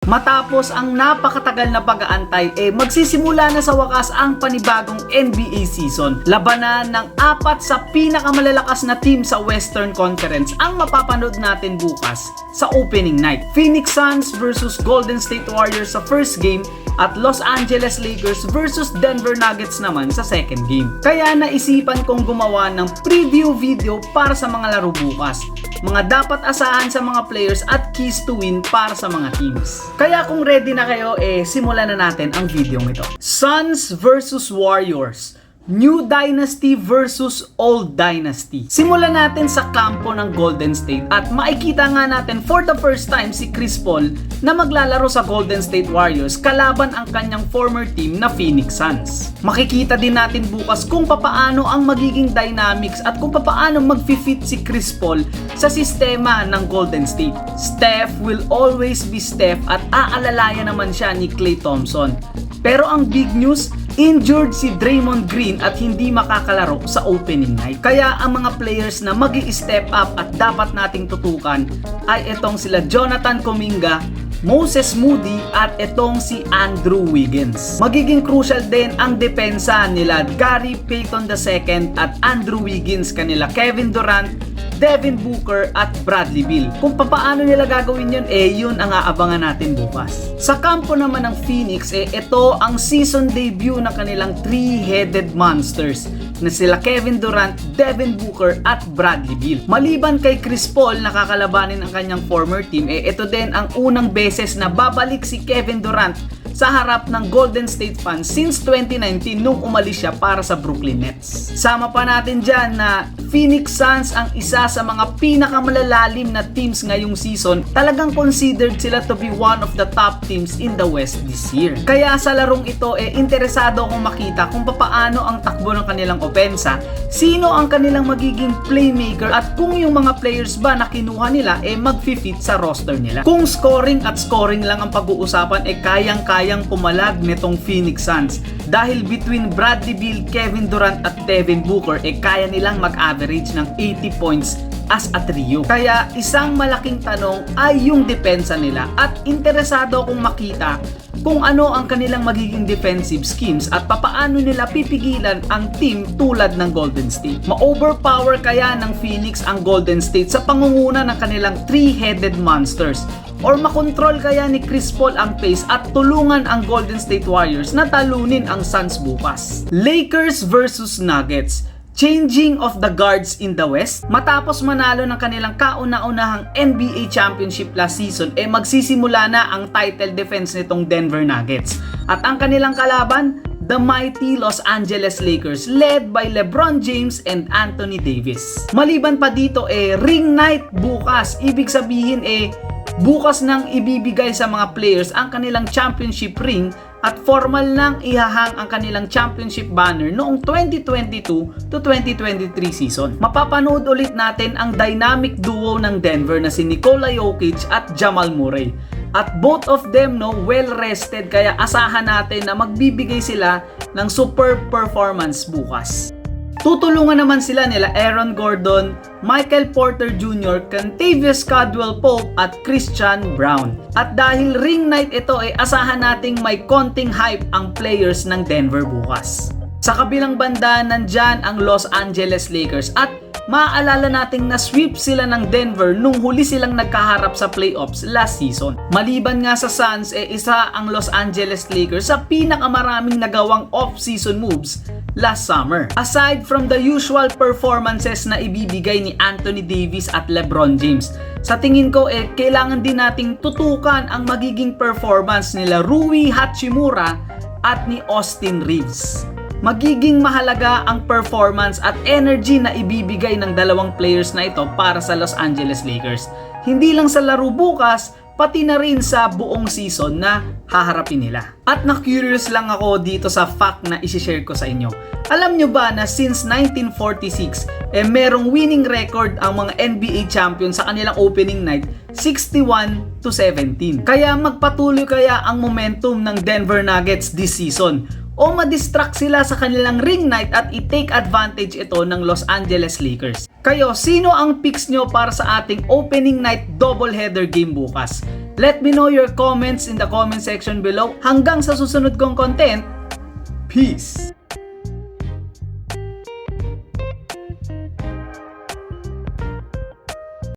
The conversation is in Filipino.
Matapos ang napakatagal na pag-aantay, magsisimula na sa wakas ang panibagong NBA season. Labanan ng 4 sa pinakamalalakas na team sa Western Conference ang mapapanood natin bukas sa opening night. Phoenix Suns versus Golden State Warriors sa first game at Los Angeles Lakers versus Denver Nuggets naman sa second game. Kaya naisipan kong gumawa ng preview video para sa mga laro bukas. Mga dapat asahan sa mga players at keys to win para sa mga teams. Kaya kung ready na kayo, simulan na natin ang video ito. Suns versus Warriors. New Dynasty versus Old Dynasty. Simulan natin sa kampo ng Golden State at makikita nga natin for the first time si Chris Paul na maglalaro sa Golden State Warriors kalaban ang kanyang former team na Phoenix Suns. Makikita din natin bukas kung papaano ang magiging dynamics at kung papaano mag-fit si Chris Paul sa sistema ng Golden State. Steph will always be Steph at aalalayan naman siya ni Klay Thompson. Pero ang big news, injured si Draymond Green at hindi makakalaro sa opening night. Kaya ang mga players na magi-step up at dapat nating tutukan ay itong sila Jonathan Kuminga, Moses Moody at itong si Andrew Wiggins. Magiging crucial din ang depensa nila Gary Payton II at Andrew Wiggins, kanila Kevin Durant, Devin Booker at Bradley Beal. Kung paano nila gagawin yun, yun ang aabangan natin bukas. Sa kampo naman ng Phoenix, ito ang season debut ng kanilang three-headed monsters na sila Kevin Durant, Devin Booker at Bradley Beal. Maliban kay Chris Paul na kakalabanin ang kanyang former team, ito din ang unang beses na babalik si Kevin Durant sa harap ng Golden State fans since 2019 nung umalis siya para sa Brooklyn Nets. Sama pa natin dyan na Phoenix Suns ang isa sa mga pinakamalalalim na teams ngayong season. Talagang considered sila to be one of the top teams in the West this year. Kaya sa larong ito, interesado akong makita kung paano ang takbo ng kanilang opensa, sino ang kanilang magiging playmaker at kung yung mga players ba na kinuha nila mag-fit sa roster nila. Kung scoring at scoring lang ang pag-uusapan, kayang-kayang pumalag nitong Phoenix Suns. Dahil between Bradley Beal, Kevin Durant at Devin Booker, kaya nilang mag-average ng 80 points as a trio. Kaya isang malaking tanong ay yung depensa nila at interesado akong makita kung ano ang kanilang magiging defensive schemes at papaano nila pipigilan ang team tulad ng Golden State. Ma-overpower kaya ng Phoenix ang Golden State sa pangunguna ng kanilang three-headed monsters? Or makontrol kaya ni Chris Paul ang pace at tulungan ang Golden State Warriors na talunin ang Suns bukas? Lakers versus Nuggets. Changing of the guards in the West. Matapos manalo ng kanilang kauna-unahang NBA Championship last season, magsisimula na ang title defense nitong Denver Nuggets. At ang kanilang kalaban, the mighty Los Angeles Lakers led by LeBron James and Anthony Davis. Maliban pa dito, ring night bukas. Ibig sabihin, bukas nang ibibigay sa mga players ang kanilang championship ring at formal nang ihahang ang kanilang championship banner noong 2022 to 2023 season. Mapapanood ulit natin ang dynamic duo ng Denver na si Nikola Jokic at Jamal Murray. At both of them well rested, kaya asahan natin na magbibigay sila ng superb performance bukas. Tutulungan naman sila nila Aaron Gordon, Michael Porter Jr., Kentavious Caldwell-Pope at Christian Brown. At dahil ring night ito, asahan nating may konting hype ang players ng Denver bukas. Sa kabilang banda, nandyan ang Los Angeles Lakers at maaalala nating na-sweep sila ng Denver nung huli silang nagkaharap sa playoffs last season. Maliban nga sa Suns, isa ang Los Angeles Lakers sa pinakamaraming nagawang off-season moves last summer. Aside from the usual performances na ibibigay ni Anthony Davis at LeBron James, sa tingin ko kailangan din nating tutukan ang magiging performance nila Rui Hachimura at ni Austin Reeves. Magiging mahalaga ang performance at energy na ibibigay ng dalawang players na ito para sa Los Angeles Lakers. Hindi lang sa laro bukas, pati na rin sa buong season na haharapin nila. At na-curious lang ako dito sa fact na isi-share ko sa inyo. Alam nyo ba na since 1946, merong winning record ang mga NBA champions sa kanilang opening night, 61-17. Kaya magpatuloy kaya ang momentum ng Denver Nuggets this season? O madistract sila sa kanilang ring night at i-take advantage ito ng Los Angeles Lakers? Kayo, sino ang picks nyo para sa ating opening night doubleheader game bukas? Let me know your comments in the comment section below. Hanggang sa susunod kong content, peace!